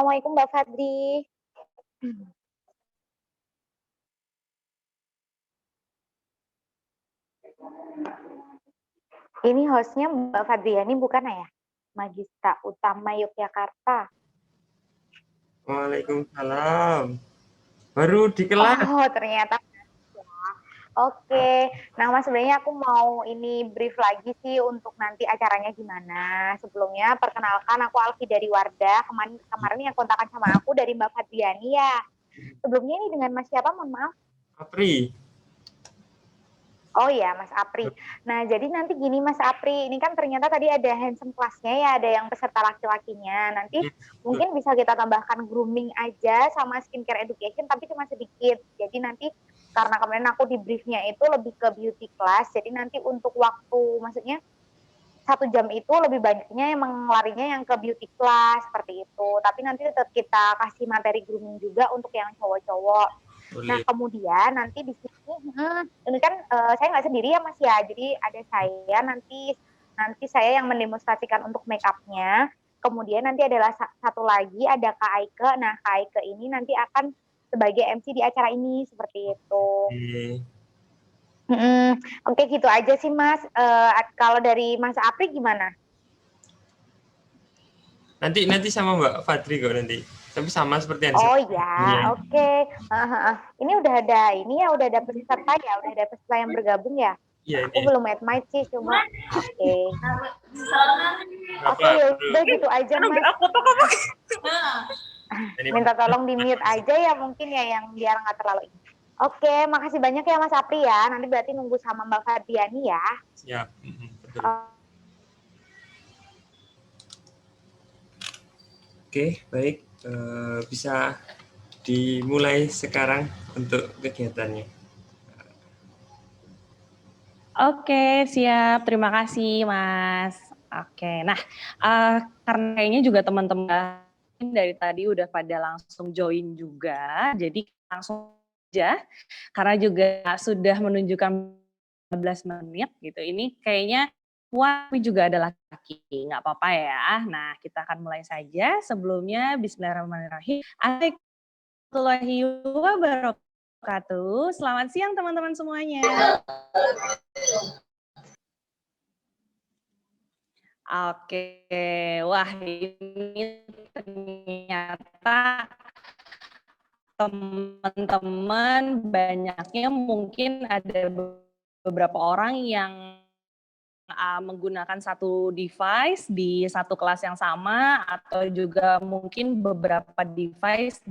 Assalamualaikum Mbak Fadri. Ini hostnya Mbak Fadriani bukan ya? Magista Utama Yogyakarta. Waalaikumsalam. Baru di kelas. Oh, ternyata. Oke. Nah, Mas, sebenarnya aku mau ini brief lagi sih untuk nanti acaranya gimana. Sebelumnya, perkenalkan aku Alfi dari Wardah. Kemarin yang kontakan sama aku dari Mbak Fadriani ya. Sebelumnya ini dengan Mas siapa, mohon maaf? Apri. Oh ya, Mas Apri. Nah, jadi nanti gini Mas Apri, ini kan ternyata tadi ada handsome class-nya ya, ada yang peserta laki-lakinya. Nanti mungkin bisa kita tambahkan grooming aja sama skincare education, tapi cuma sedikit. Jadi nanti karena kemarin aku di briefnya itu lebih ke beauty class, jadi nanti untuk waktu, maksudnya 1 jam itu lebih banyaknya emang larinya yang ke beauty class, seperti itu. Tapi nanti tetap kita kasih materi grooming juga untuk yang cowok-cowok. Nah, kemudian nanti di sini, ini kan saya nggak sendiri ya Mas ya, jadi ada saya nanti saya yang mendemonstrasikan untuk make up-nya. Kemudian nanti adalah satu lagi ada Kak Aike. Nah, Kak Aike ini nanti akan sebagai MC di acara ini, seperti itu. Oke, gitu aja sih Mas. Kalau dari Mas Apri gimana? Nanti sama Mbak Fadri kok nanti. Tapi sama seperti yang Oh ya, oke. Ini udah ada udah ada peserta ya, udah ada peserta yang bergabung ya. Iya, Aku belum mic sih, cuma oke. Oke, udah gitu aja Mas. Minta tolong di mute aja ya mungkin ya, yang biar nggak terlalu ini. Oke, makasih banyak ya Mas Apri ya. Nanti berarti nunggu sama Mbak Fardiani ya. Siap, betul. Oke, baik. Bisa dimulai sekarang untuk kegiatannya. Oke, siap. Terima kasih, Mas. Oke, nah, karena kayaknya juga teman-teman dari tadi udah pada langsung join juga, jadi langsung aja, karena juga sudah menunjukkan 15 menit gitu. Ini kayaknya tapi juga ada laki-laki, nggak apa-apa ya. Nah, kita akan mulai saja. Sebelumnya, bismillahirrahmanirrahim. Assalamualaikum warahmatullahi wabarakatuh. Selamat siang teman-teman semuanya. Oke, wah ini ternyata teman-teman banyaknya mungkin ada beberapa orang yang menggunakan satu device di satu kelas yang sama atau juga mungkin beberapa device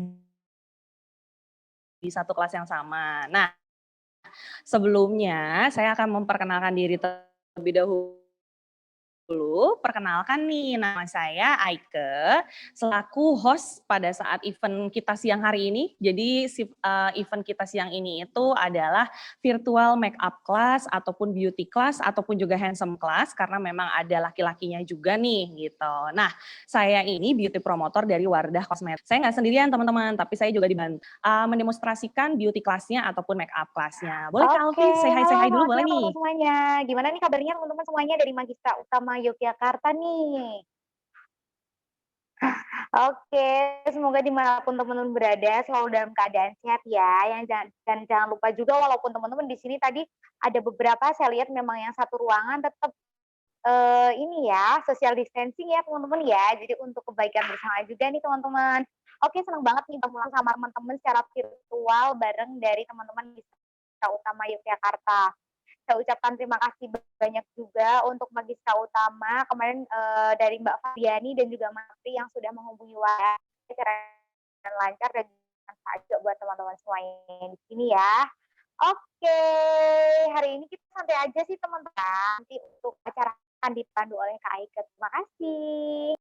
di satu kelas yang sama. Nah, sebelumnya saya akan memperkenalkan diri terlebih dahulu. Perkenalkan nih, nama saya Aike, selaku host pada saat event kita siang hari ini. Jadi event kita siang ini itu adalah virtual make up class ataupun beauty class ataupun juga handsome class karena memang ada laki-lakinya juga nih gitu. Nah, saya ini beauty promotor dari Wardah Kosmetik. Saya nggak sendirian teman-teman, tapi saya juga dibantu mendemonstrasikan beauty class-nya ataupun make up class-nya. Boleh Kak Alfi, say hi dulu boleh nih? Semuanya. Gimana nih kabarnya teman-teman semuanya dari Magista Utama Yogyakarta nih? Oke, semoga dimanapun teman-teman berada selalu dalam keadaan sehat ya. Dan jangan lupa juga walaupun teman-teman di sini tadi ada beberapa saya lihat memang yang satu ruangan tetap ini ya social distancing ya teman-teman ya. Jadi untuk kebaikan bersama juga nih teman-teman. Oke, senang banget nih bertemu sama teman-teman secara virtual bareng dari teman-teman Magista Utama Yogyakarta. Saya ucapkan terima kasih banyak juga untuk Magista Utama kemarin dari Mbak Fabiani dan juga Mas Pri yang sudah menghubungi Wardah secara lancar dan saja buat teman-teman semuanya di sini ya. Oke, hari ini kita santai aja sih teman-teman. Nanti untuk acara akan dipandu oleh Kak Aike. Terima kasih.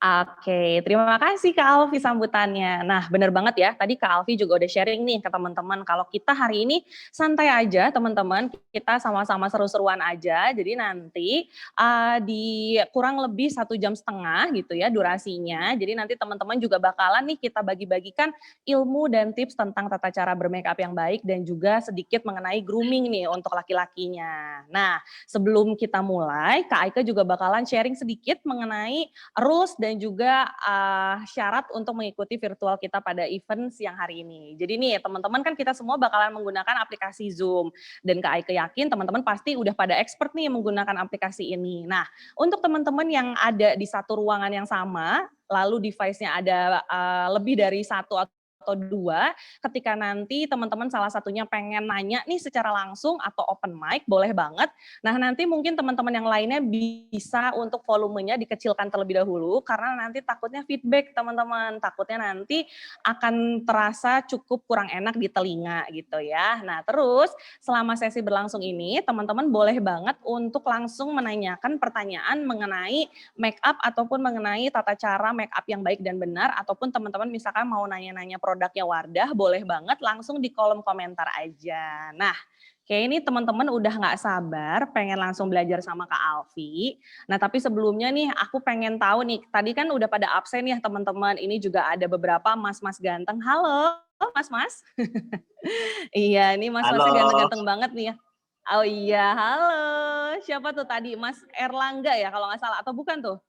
Oke, terima kasih Kak Alfi sambutannya. Nah, benar banget ya, tadi Kak Alfi juga udah sharing nih ke teman-teman, kalau kita hari ini santai aja teman-teman, kita sama-sama seru-seruan aja, jadi nanti di kurang lebih 1,5 jam gitu ya durasinya, jadi nanti teman-teman juga bakalan nih kita bagi-bagikan ilmu dan tips tentang tata cara bermakeup yang baik dan juga sedikit mengenai grooming nih untuk laki-lakinya. Nah, sebelum kita mulai, Kak Aike juga bakalan sharing sedikit mengenai rules dan dan juga syarat untuk mengikuti virtual kita pada event siang hari ini. Jadi nih teman-teman kan kita semua bakalan menggunakan aplikasi Zoom dan Kak Aike yakin teman-teman pasti udah pada expert nih menggunakan aplikasi ini. Nah, untuk teman-teman yang ada di satu ruangan yang sama, lalu device-nya ada lebih dari satu atau dua, ketika nanti teman-teman salah satunya pengen nanya nih secara langsung atau open mic, boleh banget. Nah nanti mungkin teman-teman yang lainnya bisa untuk volumenya dikecilkan terlebih dahulu, karena nanti takutnya feedback teman-teman, takutnya nanti akan terasa cukup kurang enak di telinga gitu ya. Nah terus selama sesi berlangsung ini, teman-teman boleh banget untuk langsung menanyakan pertanyaan mengenai make up ataupun mengenai tata cara make up yang baik dan benar, ataupun teman-teman misalkan mau nanya-nanya produknya Wardah, boleh banget langsung di kolom komentar aja. Nah, kayak ini teman-teman udah nggak sabar pengen langsung belajar sama Kak Alfi. Nah, tapi sebelumnya nih aku pengen tahu nih, tadi kan udah pada absen ya teman-teman, ini juga ada beberapa mas-mas ganteng. Halo, mas-mas. Iya, ini mas-masnya Halo. ganteng-ganteng banget nih ya. Oh iya, halo. Siapa tuh tadi? Mas Erlangga ya kalau nggak salah, atau bukan tuh?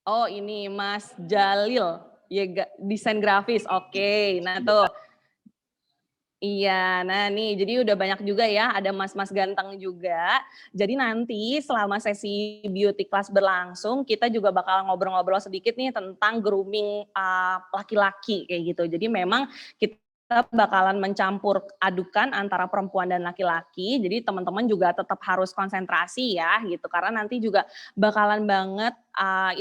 Oh ini Mas Jalil, ya desain grafis, oke. Nah tuh, iya, nah nih jadi udah banyak juga ya, ada mas-mas ganteng juga. Jadi nanti selama sesi beauty class berlangsung, kita juga bakal ngobrol-ngobrol sedikit nih tentang grooming laki-laki kayak gitu. Jadi memang kita bakalan mencampur adukan antara perempuan dan laki-laki. Jadi teman-teman juga tetap harus konsentrasi ya gitu, karena nanti juga bakalan banget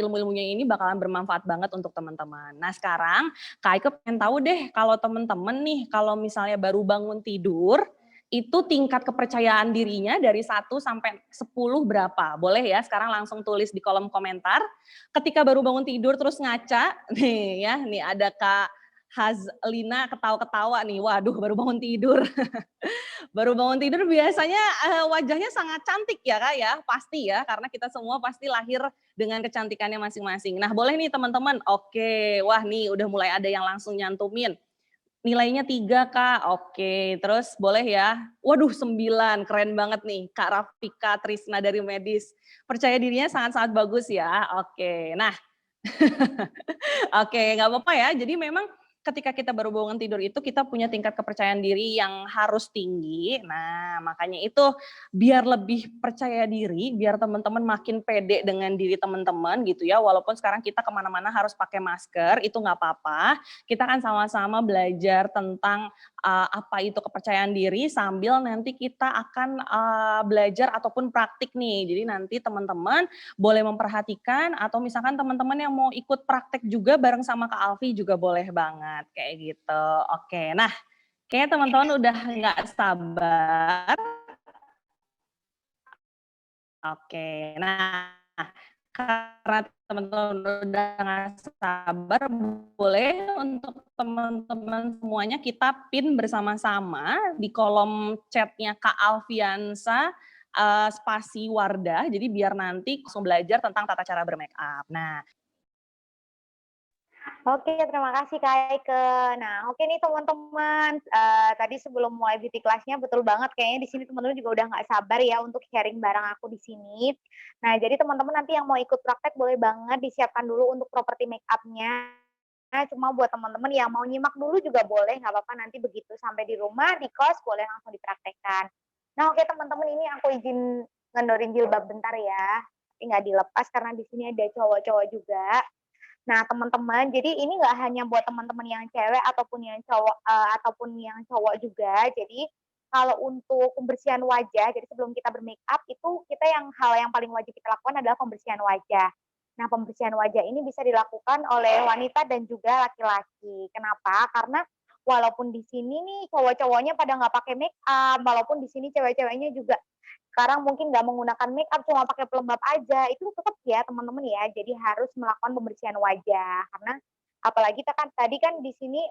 ilmu-ilmunya ini bakalan bermanfaat banget untuk teman-teman. Nah sekarang Kak Aike pengen tahu deh kalau teman-teman nih, kalau misalnya baru bangun tidur, itu tingkat kepercayaan dirinya dari 1 sampai 10 berapa? Boleh ya sekarang langsung tulis di kolom komentar. Ketika baru bangun tidur terus ngaca, nih ya, nih ada Kak Hazlina ketawa-ketawa nih, waduh baru bangun tidur. Baru bangun tidur biasanya wajahnya sangat cantik ya Kak ya, pasti ya, karena kita semua pasti lahir dengan kecantikannya masing-masing. Nah boleh nih teman-teman, oke, wah nih udah mulai ada yang langsung nyantumin. Nilainya 3 Kak, oke, terus boleh ya. Waduh 9, keren banget nih Kak Rafika Trisna dari Medis. Percaya dirinya sangat-sangat bagus ya, oke. Nah oke, nggak apa-apa ya. Jadi memang ketika kita baru bangun tidur itu kita punya tingkat kepercayaan diri yang harus tinggi. Nah, makanya itu biar lebih percaya diri, biar teman-teman makin pede dengan diri teman-teman gitu ya. Walaupun sekarang kita kemana-mana harus pakai masker, itu nggak apa-apa. Kita kan sama-sama belajar tentang apa itu kepercayaan diri sambil nanti kita akan belajar ataupun praktik nih. Jadi nanti teman-teman boleh memperhatikan atau misalkan teman-teman yang mau ikut praktek juga bareng sama Kak Alfi juga boleh banget kayak gitu. Oke, nah kayaknya teman-teman udah nggak sabar. Oke, nah karena teman-teman udah nggak sabar, boleh untuk teman-teman semuanya kita pin bersama-sama di kolom chatnya Kak Alfiansa spasi Wardah, jadi biar nanti langsung belajar tentang tata cara bermake up. Nah, Oke, terima kasih Kak Aike. Nah, oke nih teman-teman, tadi sebelum mulai beauty class-nya betul banget kayaknya di sini teman-teman juga udah nggak sabar ya untuk sharing bareng aku di sini. Nah, jadi teman-teman nanti yang mau ikut praktek boleh banget disiapkan dulu untuk properti make up-nya. Nah, cuma buat teman-teman yang mau nyimak dulu juga boleh, nggak apa-apa nanti begitu sampai di rumah, di kos, boleh langsung dipraktekkan. Nah, oke teman-teman ini aku izin ngendorin jilbab bentar ya, tapi nggak dilepas karena di sini ada cowok-cowok juga. Nah, teman-teman, jadi ini nggak hanya buat teman-teman yang cewek ataupun yang cowok juga. Jadi kalau untuk pembersihan wajah, jadi sebelum kita bermake up itu hal yang paling wajib kita lakukan adalah pembersihan wajah. Nah, pembersihan wajah ini bisa dilakukan oleh wanita dan juga laki-laki. Kenapa? Karena walaupun di sini nih cowok-cowoknya pada nggak pakai make up, walaupun di sini cewek-ceweknya juga sekarang mungkin nggak menggunakan make up, cuma pakai pelembab aja, itu tetap ya teman-teman ya, jadi harus melakukan pembersihan wajah. Karena apalagi kita kan tadi kan di sini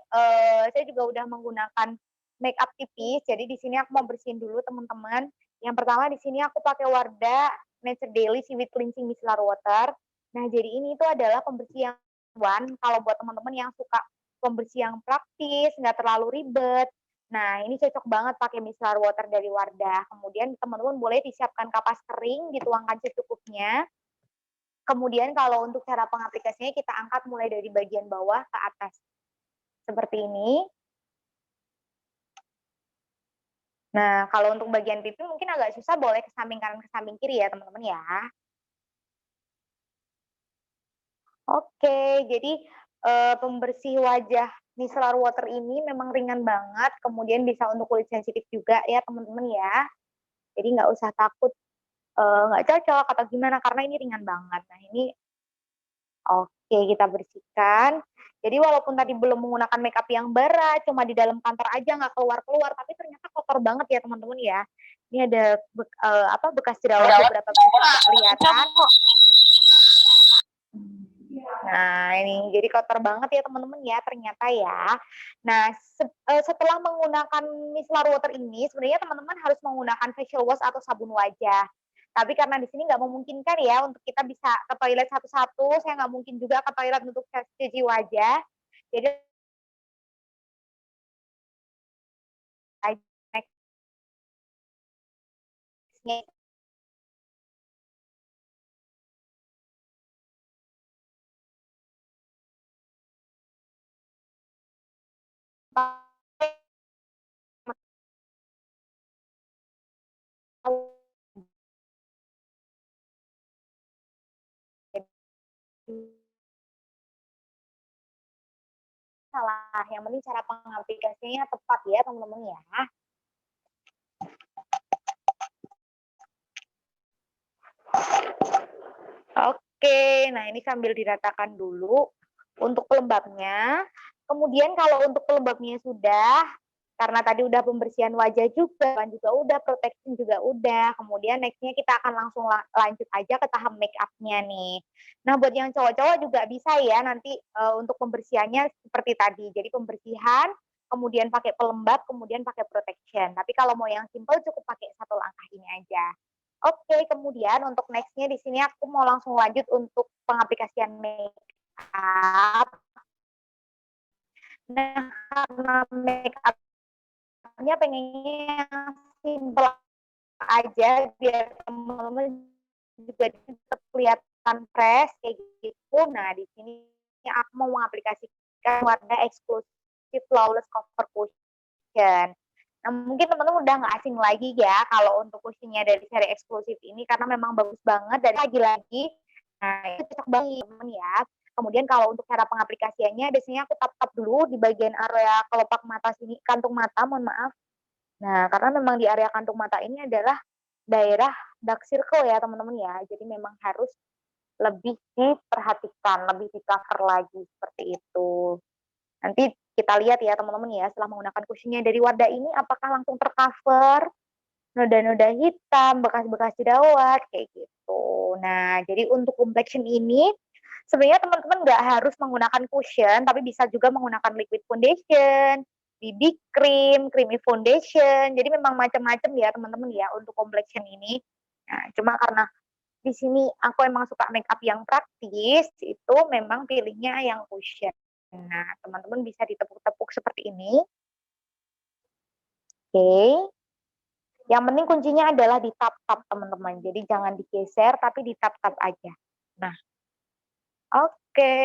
saya juga udah menggunakan make up tipis, jadi di sini aku mau bersihin dulu teman-teman. Yang pertama di sini aku pakai Wardah Nature Daily Seaweed Cleansing Micellar Water. Nah, jadi ini itu adalah pembersih yang kalau buat teman-teman yang suka pembersih yang praktis, nggak terlalu ribet. Nah, ini cocok banget pakai micellar water dari Wardah. Kemudian teman-teman boleh disiapkan kapas kering, dituangkan secukupnya. Kemudian kalau untuk cara pengaplikasinya kita angkat mulai dari bagian bawah ke atas. Seperti ini. Nah, kalau untuk bagian pipi mungkin agak susah, boleh ke samping kanan, ke samping kiri ya teman-teman ya. Oke, jadi pembersih wajah micellar water ini memang ringan banget, kemudian bisa untuk kulit sensitif juga ya teman-teman ya. Jadi nggak usah takut nggak cocok atau gimana, karena ini ringan banget. Nah ini oke, kita bersihkan. Jadi walaupun tadi belum menggunakan makeup yang berat, cuma di dalam kantor aja nggak keluar-keluar, tapi ternyata kotor banget ya teman-teman ya. Ini ada bekas jerawat beberapa bekas kelihatan. Nah, ini jadi kotor banget ya teman-teman ya ternyata ya. Nah, setelah menggunakan micellar water ini, sebenarnya teman-teman harus menggunakan facial wash atau sabun wajah. Tapi karena di sini nggak memungkinkan ya untuk kita bisa ke toilet satu-satu, saya nggak mungkin juga ke toilet untuk cuci wajah. Jadi nextnya salah. Yang penting cara pengaplikasinya tepat ya teman-teman ya. Oke, nah ini sambil diratakan dulu untuk pelembabnya. Kemudian kalau untuk pelembabnya sudah, karena tadi udah pembersihan wajah juga, kan juga udah, protection juga udah. Kemudian nextnya kita akan langsung lanjut aja ke tahap make up-nya nih. Nah buat yang cowok-cowok juga bisa ya nanti untuk pembersihannya seperti tadi. Jadi pembersihan, kemudian pakai pelembab, kemudian pakai protection. Tapi kalau mau yang simple cukup pakai satu langkah ini aja. Oke, kemudian untuk nextnya di sini aku mau langsung lanjut untuk pengaplikasian make up. Nah, karena make up-nya pengennya yang simple aja biar teman-teman juga tetap kelihatan fresh kayak gitu. Nah, di sini aku mau mengaplikasikan warna eksklusif Flawless Cover Cushion. Nah, mungkin teman-teman udah nggak asing lagi ya kalau untuk cushionnya dari seri eksklusif ini karena memang bagus banget dan lagi-lagi nah itu cocok banget teman ya. Kemudian kalau untuk cara pengaplikasiannya biasanya aku tap-tap dulu di bagian area kelopak mata sini, kantung mata, mohon maaf. Nah, karena memang di area kantung mata ini adalah daerah dark circle ya teman-teman ya. Jadi memang harus lebih diperhatikan, lebih di-cover lagi seperti itu. Nanti kita lihat ya teman-teman ya, setelah menggunakan cushionnya dari Wardah ini apakah langsung tercover noda-noda hitam, bekas-bekas jerawat kayak gitu. Nah, jadi untuk complexion ini sebenarnya teman-teman nggak harus menggunakan cushion, tapi bisa juga menggunakan liquid foundation, BB cream, creamy foundation. Jadi memang macam-macam ya teman-teman ya untuk complexion ini. Nah, cuma karena di sini aku emang suka make up yang praktis, itu memang pilihnya yang cushion. Nah, teman-teman bisa ditepuk-tepuk seperti ini. Oke. Yang penting kuncinya adalah di tap-tap, teman-teman. Jadi jangan digeser, tapi di tap-tap aja. Nah, oke,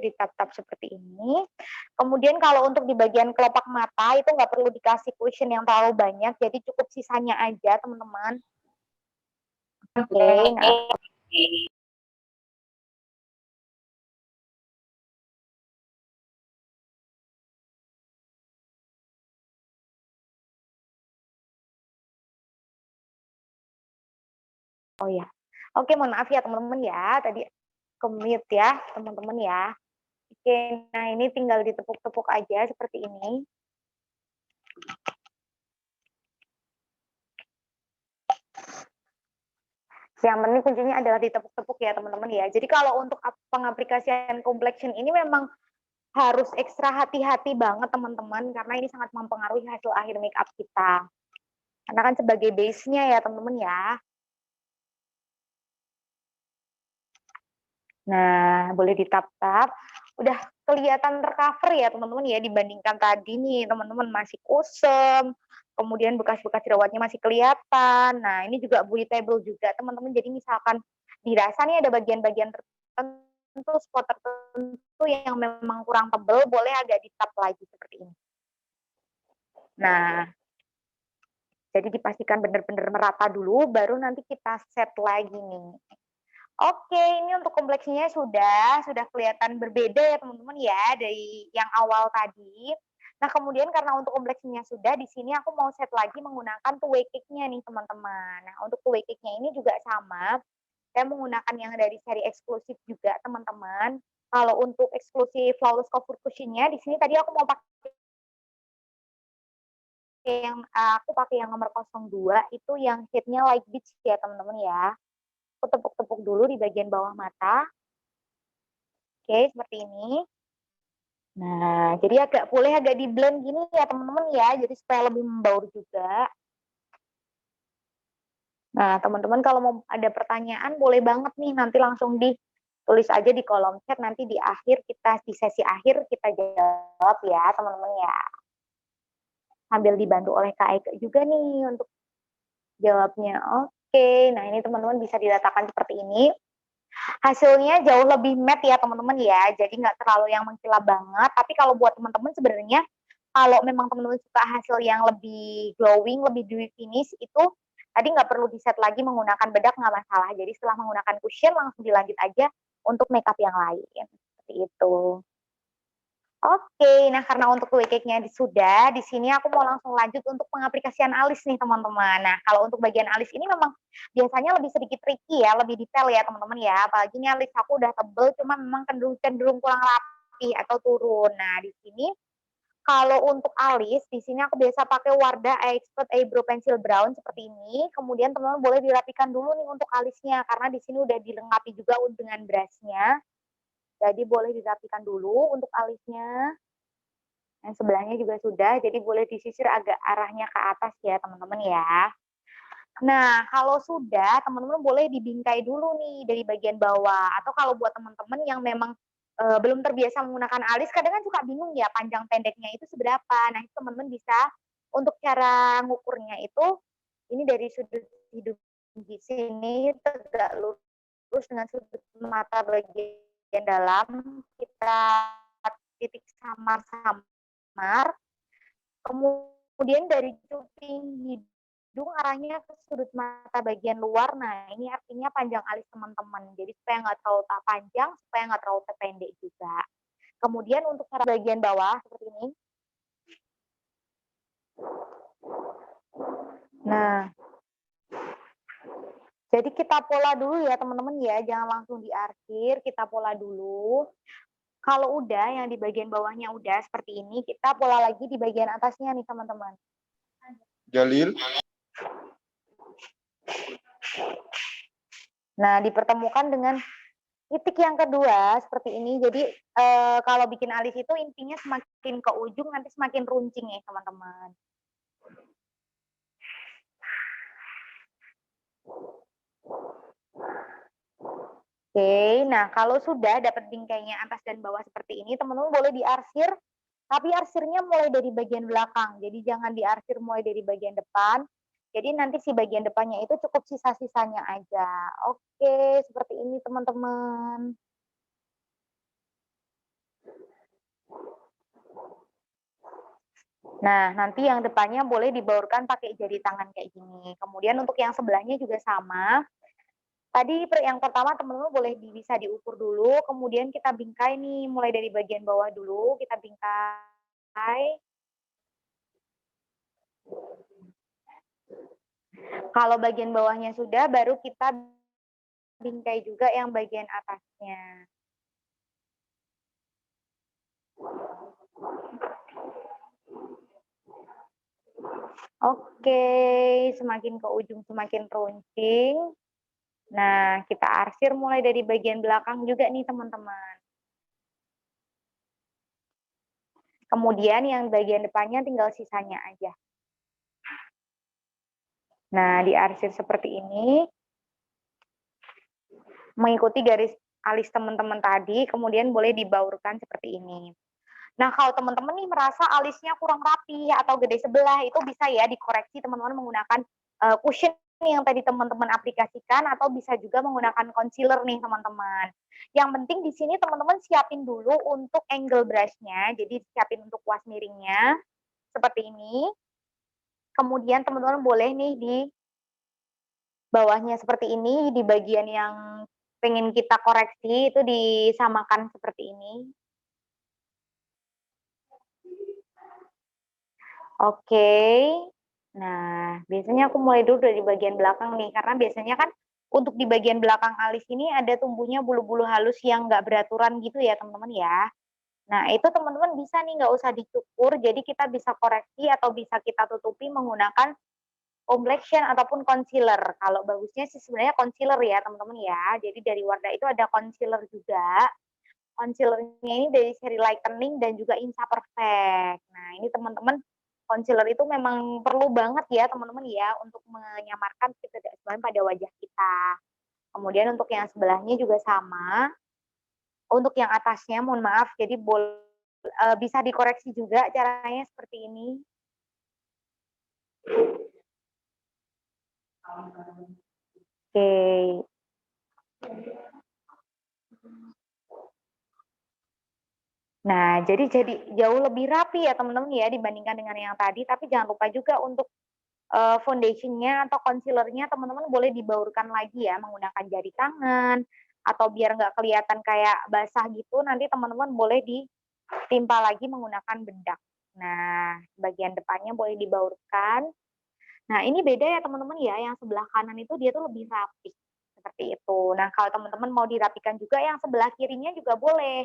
di tap-tap seperti ini. Kemudian kalau untuk di bagian kelopak mata, itu nggak perlu dikasih cushion yang terlalu banyak, jadi cukup sisanya aja, teman-teman. Oke, nah. Oh ya, oke mohon maaf ya teman-teman ya, tadi ke-mute ya teman-teman ya. Oke, nah ini tinggal ditepuk-tepuk aja seperti ini. Yang penting kuncinya adalah ditepuk-tepuk ya teman-teman ya. Jadi kalau untuk pengaplikasian complexion ini memang harus ekstra hati-hati banget teman-teman, karena ini sangat mempengaruhi hasil akhir make up kita. Karena kan sebagai base-nya ya teman-teman ya. Nah, boleh ditap-tap. Udah kelihatan tercover ya teman-teman ya, dibandingkan tadi nih teman-teman masih kusem, kemudian bekas-bekas jerawatnya masih kelihatan. Nah, ini juga breathable juga teman-teman. Jadi misalkan dirasa nih ada bagian-bagian tertentu, spot tertentu yang memang kurang tebel, boleh agak di-tap lagi seperti ini. Nah, jadi dipastikan benar-benar merata dulu, baru nanti kita set lagi nih. Oke, ini untuk kompleksinya sudah kelihatan berbeda ya teman-teman ya dari yang awal tadi. Nah, kemudian karena untuk kompleksinya sudah, di sini aku mau set lagi menggunakan two-way cake-nya nih teman-teman. Nah, untuk two-way cake-nya ini juga sama, saya menggunakan yang dari seri eksklusif juga teman-teman. Kalau untuk eksklusif flawless cover cushion-nya, di sini tadi aku mau pakai aku pakai yang nomor 02 itu yang shade-nya light beige ya teman-teman ya. Aku tepuk-tepuk dulu di bagian bawah mata. Oke, seperti ini. Nah, jadi boleh agak di-blend gini ya teman-teman ya, jadi supaya lebih membaur juga. Nah, teman-teman kalau mau ada pertanyaan boleh banget nih, nanti langsung ditulis aja di kolom chat, nanti di sesi akhir kita jawab ya teman-teman ya. Sambil dibantu oleh Kak Eka juga nih untuk jawabnya. Oke, nah ini teman-teman bisa didatakan seperti ini. Hasilnya jauh lebih matte ya teman-teman ya, jadi nggak terlalu yang mengkilap banget, tapi kalau buat teman-teman sebenarnya, kalau memang teman-teman suka hasil yang lebih glowing, lebih dewy finish, itu tadi nggak perlu di-set lagi menggunakan bedak, nggak masalah. Jadi setelah menggunakan cushion langsung dilanjut aja untuk makeup yang lain, seperti itu. Oke, nah karena untuk kue cake-nya sudah, di sini aku mau langsung lanjut untuk pengaplikasian alis nih teman-teman. Nah, kalau untuk bagian alis ini memang biasanya lebih sedikit tricky ya, lebih detail ya teman-teman ya. Apalagi ini alis aku udah tebel, cuma memang cenderung kurang rapi atau turun. Nah, di sini kalau untuk alis, di sini aku biasa pakai Wardah Expert Eyebrow Pencil Brown seperti ini. Kemudian teman-teman boleh dirapikan dulu nih untuk alisnya, karena di sini udah dilengkapi juga dengan brush-nya. Jadi boleh dirapikan dulu untuk alisnya. Yang sebelahnya juga sudah, jadi boleh disisir agak arahnya ke atas ya teman-teman ya. Nah, kalau sudah, teman-teman boleh dibingkai dulu nih dari bagian bawah. Atau kalau buat teman-teman yang memang belum terbiasa menggunakan alis, kadang kan suka bingung ya panjang pendeknya itu seberapa. Nah, itu teman-teman bisa untuk cara ngukurnya itu, ini dari sudut hidung di sini tegak lurus dengan sudut mata bagian dalam, kita titik samar-samar, kemudian dari cuping hidung arahnya ke sudut mata bagian luar. Nah, ini artinya panjang alis teman-teman. Jadi supaya nggak terlalu panjang, supaya nggak terlalu pendek juga. Kemudian untuk cara bagian bawah seperti ini. Nah, jadi kita pola dulu ya teman-teman ya, jangan langsung diarsir, kita pola dulu. Kalau udah yang di bagian bawahnya udah seperti ini, kita pola lagi di bagian atasnya nih teman-teman. Jalil. Nah, dipertemukan dengan titik yang kedua seperti ini. Jadi kalau bikin alis itu intinya semakin ke ujung nanti semakin runcing ya teman-teman. Oke, nah kalau sudah dapat bingkainya atas dan bawah seperti ini, teman-teman boleh diarsir, tapi arsirnya mulai dari bagian belakang. Jadi jangan diarsir mulai dari bagian depan. Jadi nanti si bagian depannya itu cukup sisa-sisanya aja. Oke, seperti ini teman-teman. Nah, nanti yang depannya boleh dibaurkan pakai jari tangan kayak gini. Kemudian untuk yang sebelahnya juga sama. Tadi yang pertama teman-teman boleh bisa diukur dulu, kemudian kita bingkai nih, mulai dari bagian bawah dulu, kita bingkai. Kalau bagian bawahnya sudah, baru kita bingkai juga yang bagian atasnya. Oke, semakin ke ujung semakin runcing. Nah, kita arsir mulai dari bagian belakang juga nih teman-teman. Kemudian yang bagian depannya tinggal sisanya aja. Nah, diarsir seperti ini. Mengikuti garis alis teman-teman tadi, kemudian boleh dibaurkan seperti ini. Nah, kalau teman-teman nih merasa alisnya kurang rapi atau gede sebelah, itu bisa ya dikoreksi teman-teman menggunakan cushion yang tadi teman-teman aplikasikan atau bisa juga menggunakan concealer nih teman-teman. Yang penting di sini teman-teman siapin dulu untuk angle brush-nya, jadi siapin untuk kuas miringnya seperti ini. Kemudian teman-teman boleh nih di bawahnya seperti ini, di bagian yang pengen kita koreksi itu disamakan seperti ini. Oke. Nah, biasanya aku mulai dulu dari bagian belakang nih, karena biasanya kan untuk di bagian belakang alis ini ada tumbuhnya bulu-bulu halus yang nggak beraturan gitu ya teman-teman ya. Nah, itu teman-teman bisa nih nggak usah dicukur, jadi kita bisa koreksi atau bisa kita tutupi menggunakan complexion ataupun concealer. Kalau bagusnya sih sebenarnya concealer ya teman-teman ya. Jadi dari Wardah itu ada concealer juga. Concealernya ini dari seri lightening dan juga Insa Perfect. Nah, ini teman-teman concealer itu memang perlu banget ya teman-teman ya untuk menyamarkan ketidakseimbangan pada wajah kita. Kemudian untuk yang sebelahnya juga sama. Untuk yang atasnya mohon maaf, jadi bisa dikoreksi juga caranya seperti ini. Oke. Nah, jadi jauh lebih rapi ya teman-teman ya dibandingkan dengan yang tadi, tapi jangan lupa juga untuk foundation-nya atau concealer-nya teman-teman boleh dibaurkan lagi ya menggunakan jari tangan atau biar nggak kelihatan kayak basah gitu, nanti teman-teman boleh ditimpa lagi menggunakan bedak. Nah, bagian depannya boleh dibaurkan. Nah, ini beda ya teman-teman ya, yang sebelah kanan itu dia tuh lebih rapi, seperti itu. Nah, kalau teman-teman mau dirapikan juga yang sebelah kirinya juga boleh.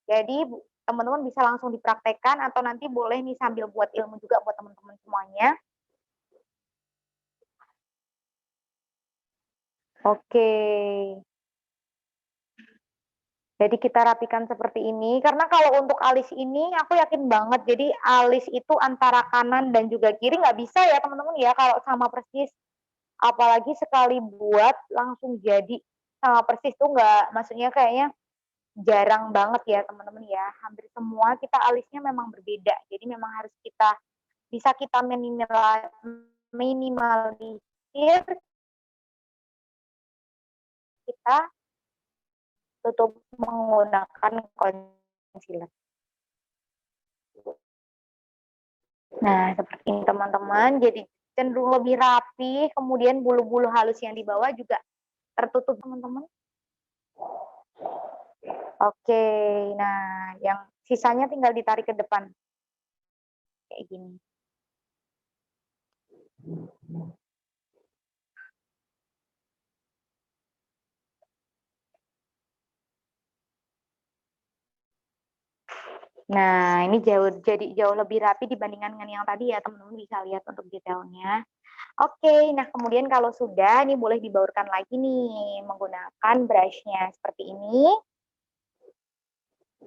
Jadi teman-teman bisa langsung dipraktekkan atau nanti boleh nih sambil buat ilmu juga buat teman-teman semuanya. Oke. Jadi kita rapikan seperti ini, karena kalau untuk alis ini aku yakin banget, jadi alis itu antara kanan dan juga kiri nggak bisa ya teman-teman ya kalau sama persis. Apalagi sekali buat langsung jadi sama persis tuh nggak, maksudnya kayaknya jarang banget ya teman-teman ya. Hampir semua kita alisnya memang berbeda, jadi memang harus bisa kita minimalisir, kita tutup menggunakan concealer. Nah, seperti ini teman-teman, jadi cenderung lebih rapi, kemudian bulu-bulu halus yang di bawah juga tertutup teman-teman. Oke, nah yang sisanya tinggal ditarik ke depan. Kayak gini. Nah, ini jadi jauh lebih rapi dibandingkan dengan yang tadi ya, teman-teman bisa lihat untuk detailnya. Oke, nah kemudian kalau sudah, ini boleh dibaurkan lagi nih menggunakan brush-nya seperti ini.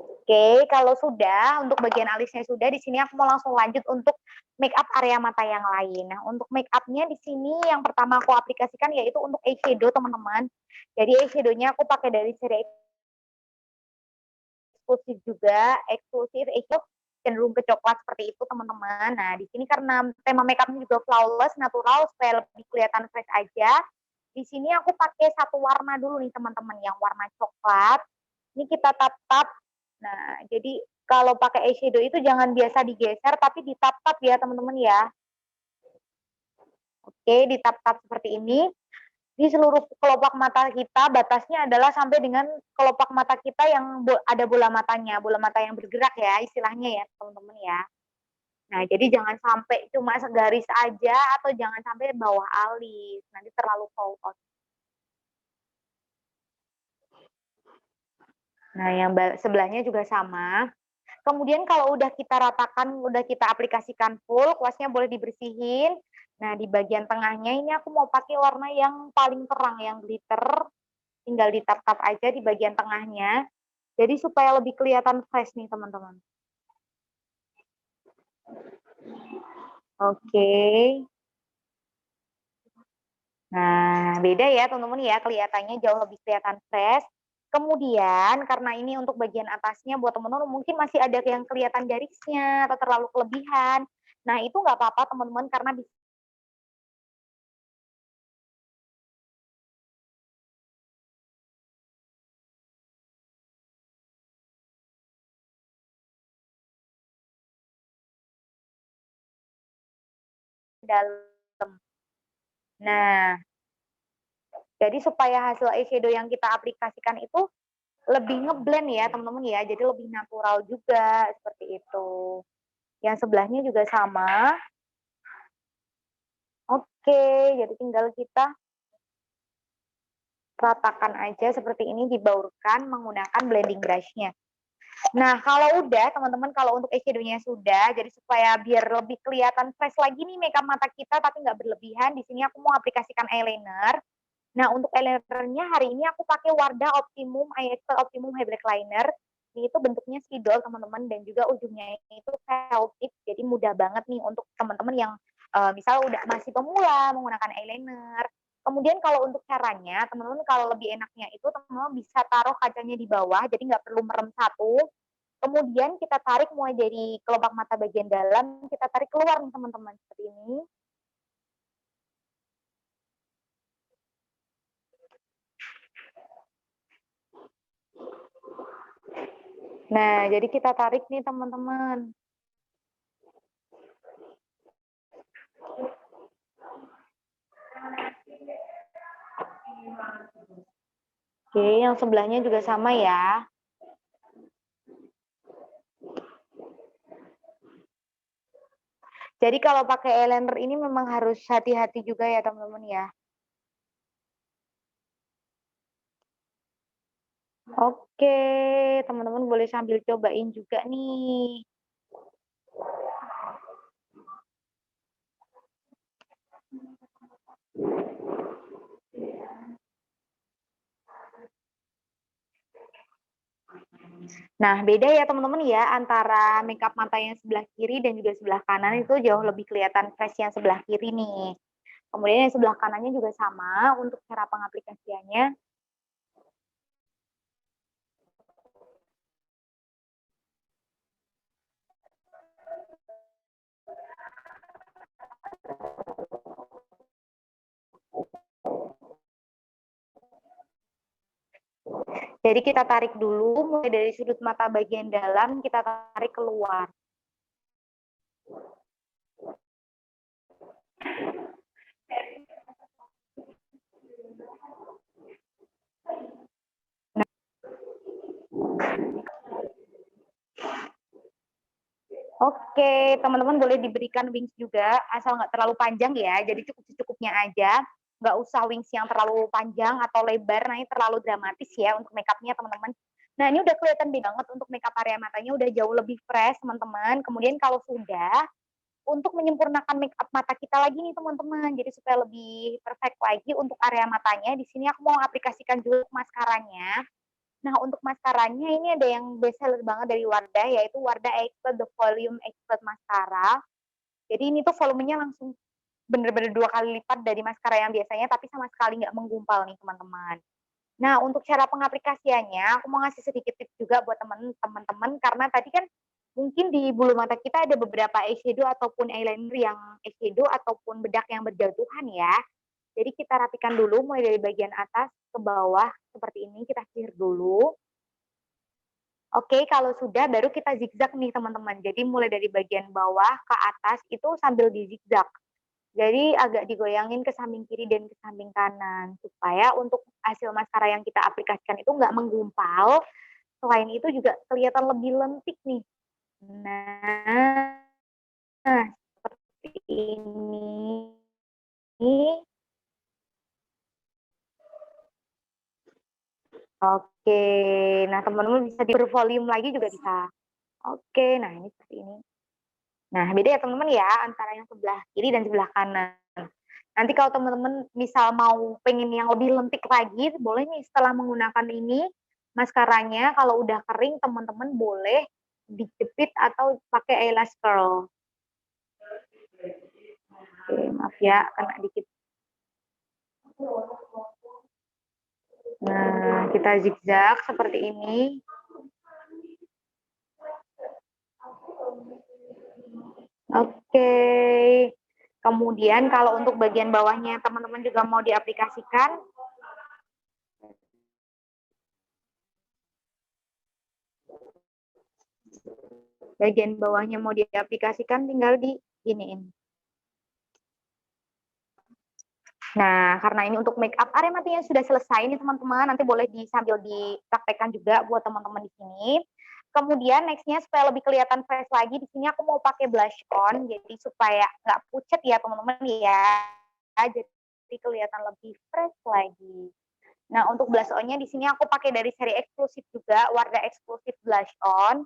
Oke, kalau sudah untuk bagian alisnya sudah, di sini aku mau langsung lanjut untuk make up area mata yang lain. Nah, untuk make up-nya di sini yang pertama aku aplikasikan yaitu untuk eyeshadow, teman-teman. Jadi eyeshadow-nya aku pakai dari seri eksklusif itu cenderung ke coklat seperti itu teman-teman. Nah, di sini karena tema makeupnya juga flawless, natural, supaya lebih kelihatan fresh aja. Di sini aku pakai satu warna dulu nih teman-teman, yang warna coklat. Ini kita tap-tap. Nah, jadi kalau pakai eyeshadow itu jangan biasa digeser, tapi ditap-tap ya teman-teman ya. Oke, ditap-tap seperti ini. Di seluruh kelopak mata kita, batasnya adalah sampai dengan kelopak mata kita yang ada bola matanya, bola mata yang bergerak ya istilahnya ya teman-teman ya. Nah, jadi jangan sampai cuma segaris aja atau jangan sampai bawah alis, nanti terlalu fall out. Nah, yang sebelahnya juga sama. Kemudian kalau udah kita ratakan, udah kita aplikasikan full, kuasnya boleh dibersihin. Nah, di bagian tengahnya ini aku mau pakai warna yang paling terang, yang glitter. Tinggal ditap-tap aja di bagian tengahnya. Jadi supaya lebih kelihatan fresh nih, teman-teman. Oke. Nah, beda ya, teman-teman ya. Kelihatannya jauh lebih kelihatan fresh. Kemudian, karena ini untuk bagian atasnya, buat teman-teman mungkin masih ada yang kelihatan garisnya atau terlalu kelebihan. Nah, itu nggak apa-apa, teman-teman, karena bisa dalam. Nah, jadi supaya hasil eyeshadow yang kita aplikasikan itu lebih ngeblend ya teman-teman ya, jadi lebih natural juga seperti itu. Yang sebelahnya juga sama. Oke, jadi tinggal kita ratakan aja seperti ini, dibaurkan menggunakan blending brush-nya. Nah, kalau udah teman-teman, kalau untuk eyeshadow-nya sudah, jadi supaya biar lebih kelihatan fresh lagi nih makeup mata kita tapi nggak berlebihan, di sini aku mau aplikasikan eyeliner. Nah, untuk eyelinernya hari ini aku pakai Wardah Optimum Eye Expert Optimum Hybrid Liner. Ini itu bentuknya spidol teman-teman, dan juga ujungnya itu felt tip, jadi mudah banget nih untuk teman-teman yang misal udah masih pemula menggunakan eyeliner. Kemudian kalau untuk caranya, teman-teman kalau lebih enaknya itu teman-teman bisa taruh kacanya di bawah, jadi nggak perlu merem satu. Kemudian kita tarik mulai dari kelopak mata bagian dalam, kita tarik keluar nih teman-teman, seperti ini. Nah, jadi kita tarik nih teman-teman. Oke, yang sebelahnya juga sama ya. Jadi kalau pakai eyeliner ini memang harus hati-hati juga ya teman-teman ya. Oke, teman-teman boleh sambil cobain juga nih. Nah, beda ya teman-teman ya antara makeup mata yang sebelah kiri dan juga sebelah kanan itu jauh lebih kelihatan fresh yang sebelah kiri nih. Kemudian yang sebelah kanannya juga sama untuk cara pengaplikasiannya. Jadi kita tarik dulu, mulai dari sudut mata bagian dalam, kita tarik keluar. Nah, oke, teman-teman boleh diberikan wings juga, asal nggak terlalu panjang ya, jadi cukup-cukupnya aja. Nggak usah wings yang terlalu panjang atau lebar, nah ini terlalu dramatis ya untuk makeupnya teman-teman. Nah ini udah kelihatan banget untuk makeup area matanya udah jauh lebih fresh teman-teman. Kemudian kalau sudah, untuk menyempurnakan makeup mata kita lagi nih teman-teman, jadi supaya lebih perfect lagi untuk area matanya, di sini aku mau aplikasikan juga maskaranya. Nah, untuk maskaranya ini ada yang best seller banget dari Wardah, yaitu Wardah Expert The Volume Expert Mascara. Jadi ini tuh volumenya langsung bener-bener 2 kali lipat dari maskara yang biasanya, tapi sama sekali nggak menggumpal nih teman-teman. Nah, untuk cara pengaplikasiannya, aku mau ngasih sedikit tips juga buat teman-teman, karena tadi kan mungkin di bulu mata kita ada beberapa eyeshadow ataupun eyeliner yang eyeshadow ataupun bedak yang berjatuhan ya. Jadi kita rapikan dulu mulai dari bagian atas ke bawah seperti ini, kita sihir dulu. Oke, kalau sudah baru kita zigzag nih teman-teman. Jadi mulai dari bagian bawah ke atas itu sambil di zigzag. Jadi agak digoyangin ke samping kiri dan ke samping kanan supaya untuk hasil maskara yang kita aplikasikan itu nggak menggumpal. Selain itu juga kelihatan lebih lentik nih. Nah, seperti ini. Oke, nah teman-teman bisa dipervolume lagi juga bisa. Oke, nah ini seperti ini. Nah, beda ya teman-teman ya antara yang sebelah kiri dan sebelah kanan. Nanti kalau teman-teman misal mau pengen yang lebih lentik lagi, boleh nih setelah menggunakan ini maskaranya, kalau udah kering teman-teman boleh dijepit atau pakai eyelash curl. Oke, maaf ya, kena dikit. Nah, kita zigzag seperti ini. Oke. Kemudian kalau untuk bagian bawahnya teman-teman juga mau diaplikasikan, bagian bawahnya mau diaplikasikan tinggal di giniin. Nah, karena ini untuk make up area matinya sudah selesai nih teman-teman, nanti boleh sambil dipraktekkan juga buat teman-teman di sini. Kemudian nextnya supaya lebih kelihatan fresh lagi, di sini aku mau pakai blush on, jadi supaya nggak pucat ya teman-teman ya, jadi kelihatan lebih fresh lagi. Nah, untuk blush on-nya di sini aku pakai dari seri eksklusif juga, Wardah Eksklusif Blush On.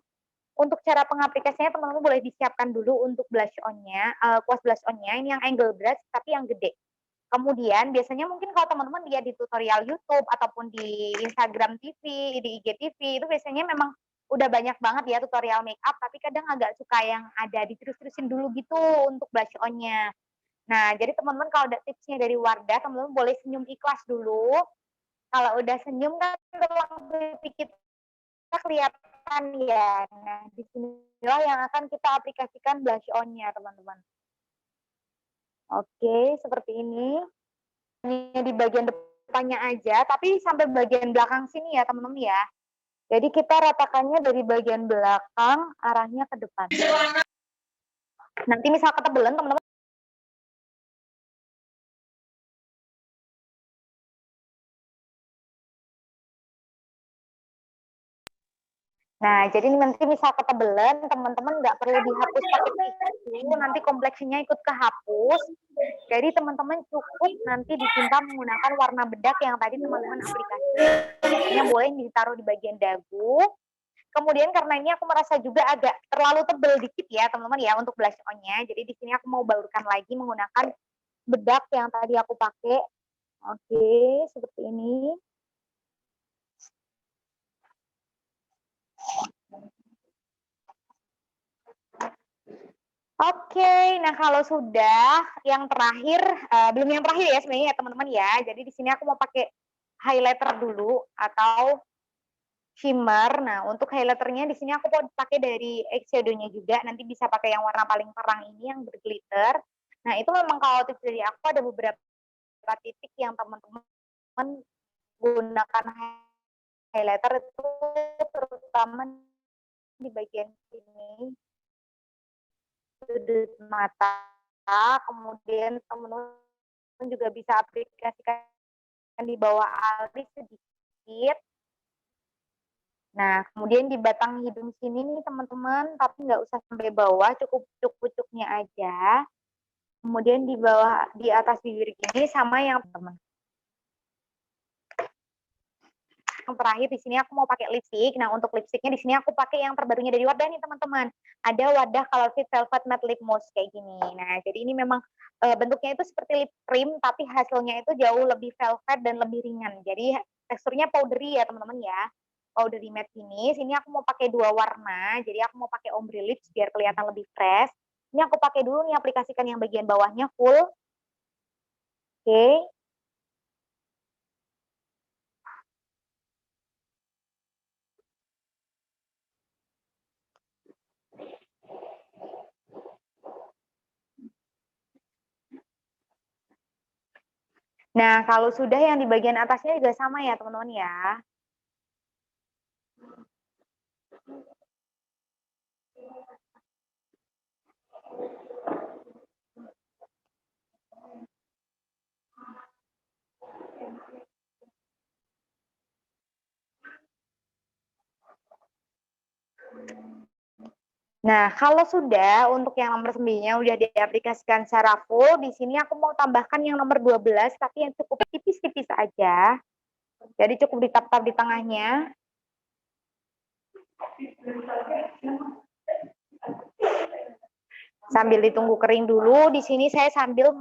Untuk cara pengaplikasinya teman-teman boleh disiapkan dulu untuk blush on-nya, kuas blush on-nya ini yang angle brush tapi yang gede. Kemudian biasanya mungkin kalau teman-teman lihat di tutorial YouTube ataupun di Instagram TV, di IGTV itu biasanya memang udah banyak banget ya tutorial make up, tapi kadang agak suka yang ada diterus-terusin dulu gitu untuk blush on-nya. Nah, jadi teman-teman kalau ada tipsnya dari Wardah, teman-teman boleh senyum ikhlas dulu. Kalau udah senyum kan tulang pipi kita kelihatan ya. Nah, disinilah yang akan kita aplikasikan blush on-nya, teman-teman. Oke, seperti ini. Ini di bagian depannya aja, tapi sampai bagian belakang sini ya, teman-teman ya. Jadi kita ratakannya dari bagian belakang arahnya ke depan. Nanti misal ketebelan, teman-teman Nah, jadi nanti misal ketebelan, teman-teman nggak perlu dihapus pakai tisu, nanti kompleksinya ikut kehapus. Jadi teman-teman cukup nanti ditimpa menggunakan warna bedak yang tadi teman-teman aplikasikan. Yang boleh ditaruh di bagian dagu. Kemudian karena ini aku merasa juga agak terlalu tebel dikit ya teman-teman ya untuk blush on-nya. Jadi di sini aku mau baurkan lagi menggunakan bedak yang tadi aku pakai. Oke, seperti ini. Oke, nah kalau sudah yang terakhir, belum yang terakhir ya sebenarnya ya teman-teman ya. Jadi di sini aku mau pakai highlighter dulu atau shimmer. Nah, untuk highlighternya di sini aku mau pakai dari eyeshadow-nya juga. Nanti bisa pakai yang warna paling terang ini yang berglitter. Nah, itu memang kalau tips dari aku ada beberapa titik yang teman-teman gunakan highlighter itu terutama di bagian sini sudut mata, kemudian teman-teman juga bisa aplikasikan di bawah alis sedikit. Nah, kemudian di batang hidung sini nih teman-teman, tapi nggak usah sampai bawah, cukup pucuk-pucuknya aja. Kemudian di bawah, di atas bibir gini sama yang teman. Yang terakhir di sini aku mau pakai lipstick. Nah, untuk lipstiknya di sini aku pakai yang terbarunya dari Wardah nih teman-teman. Ada Wardah Color Fit Velvet Matte Lip Mousse kayak gini. Nah, jadi ini memang bentuknya itu seperti lip cream, tapi hasilnya itu jauh lebih velvet dan lebih ringan. Jadi teksturnya powdery ya teman-teman ya. Powdery matte finish. Ini aku mau pakai 2 warna. Jadi aku mau pakai ombre lips biar kelihatan lebih fresh. Ini aku pakai dulu nih aplikasikan yang bagian bawahnya full. Oke. Nah, kalau sudah yang di bagian atasnya juga sama ya teman-teman ya. Nah, kalau sudah untuk yang nomor 9-nya udah diaplikasikan secara full, di sini aku mau tambahkan yang nomor 12 tapi yang cukup tipis-tipis aja. Jadi cukup ditap-tap di tengahnya. Sambil ditunggu kering dulu, di sini saya sambil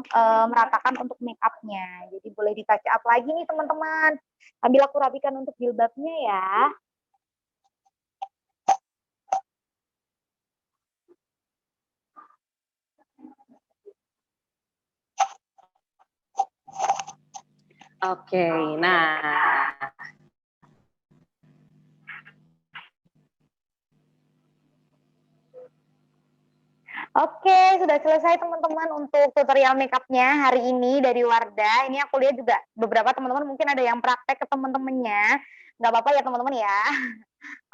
meratakan untuk make up-nya. Jadi boleh di touch up lagi nih teman-teman. Sambil aku rapikan untuk jilbabnya ya. Oke, nah. Oke, sudah selesai teman-teman untuk tutorial makeup-nya hari ini dari Wardah. Ini aku lihat juga beberapa teman-teman mungkin ada yang praktek ke teman-temannya. Nggak apa-apa ya teman-teman ya.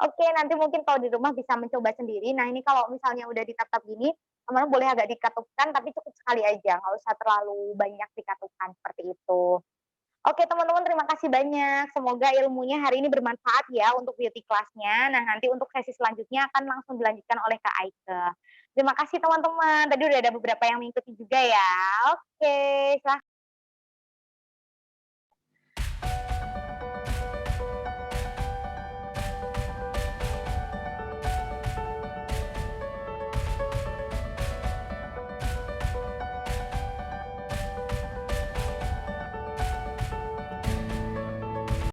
Oke, nanti mungkin kalau di rumah bisa mencoba sendiri. Nah, ini kalau misalnya udah ditap-tap gini, teman-teman boleh agak dikatupkan, tapi cukup sekali aja, nggak usah terlalu banyak dikatupkan, seperti itu. Oke teman-teman, terima kasih banyak. Semoga ilmunya hari ini bermanfaat ya untuk beauty class-nya. Nah, nanti untuk sesi selanjutnya akan langsung dilanjutkan oleh Kak Aike. Terima kasih teman-teman. Tadi udah ada beberapa yang mengikuti juga ya. Oke, silahkan.